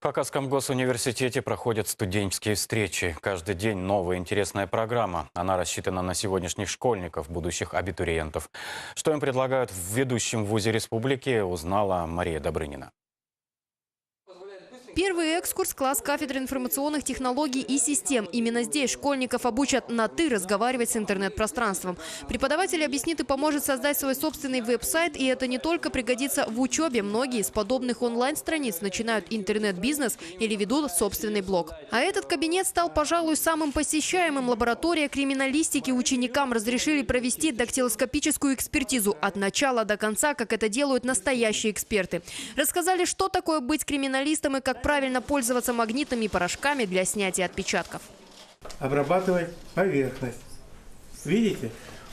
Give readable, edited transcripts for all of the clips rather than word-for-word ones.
В Хакасском госуниверситете проходят студенческие встречи. Каждый день новая интересная программа. Она рассчитана на сегодняшних школьников, будущих абитуриентов. Что им предлагают в ведущем вузе республики, узнала Мария Добрынина. Первый экскурс – класс кафедры информационных технологий и систем. Именно здесь школьников обучат на «ты» разговаривать с интернет-пространством. Преподаватель объяснит и поможет создать свой собственный веб-сайт. И это не только пригодится в учебе. Многие с подобных онлайн-страниц начинают интернет-бизнес или ведут собственный блог. А этот кабинет стал, пожалуй, самым посещаемым. Лаборатория криминалистики. Ученикам разрешили провести дактилоскопическую экспертизу от начала до конца, как это делают настоящие эксперты. Рассказали, что такое быть криминалистом и как правильно пользоваться магнитными порошками для снятия отпечатков. Обрабатывать поверхность. Видите,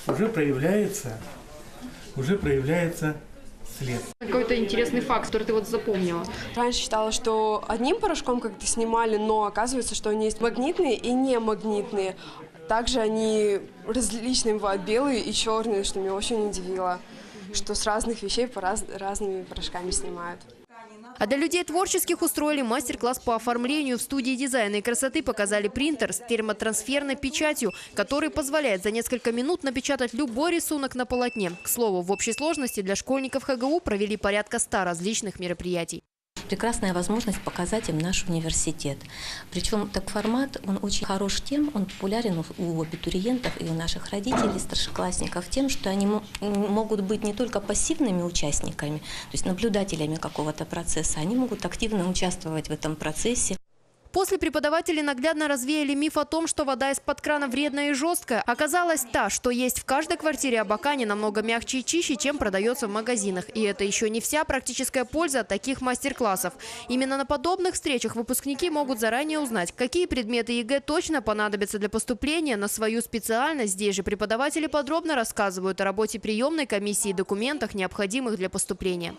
уже проявляется след. Какой-то интересный факт, который ты вот запомнила. Раньше считала, что одним порошком как-то снимали, но оказывается, что они есть магнитные и немагнитные. Также они различные бывают, белые и черные, что меня очень удивило, что с разных вещей разными порошками снимают. А для людей творческих устроили мастер-класс по оформлению. В студии дизайна и красоты показали принтер с термотрансферной печатью, который позволяет за несколько минут напечатать любой рисунок на полотне. К слову, в общей сложности для школьников ХГУ провели порядка 100 различных мероприятий. Прекрасная возможность показать им наш университет. Причем такой формат, он очень хорош тем, он популярен у абитуриентов и у наших родителей, старшеклассников, тем, что они могут быть не только пассивными участниками, то есть наблюдателями какого-то процесса, они могут активно участвовать в этом процессе. После преподаватели наглядно развеяли миф о том, что вода из-под крана вредная и жесткая. Оказалось, та, что есть в каждой квартире Абакане, намного мягче и чище, чем продается в магазинах. И это еще не вся практическая польза таких мастер-классов. Именно на подобных встречах выпускники могут заранее узнать, какие предметы ЕГЭ точно понадобятся для поступления на свою специальность. Здесь же преподаватели подробно рассказывают о работе приемной комиссии и документах, необходимых для поступления.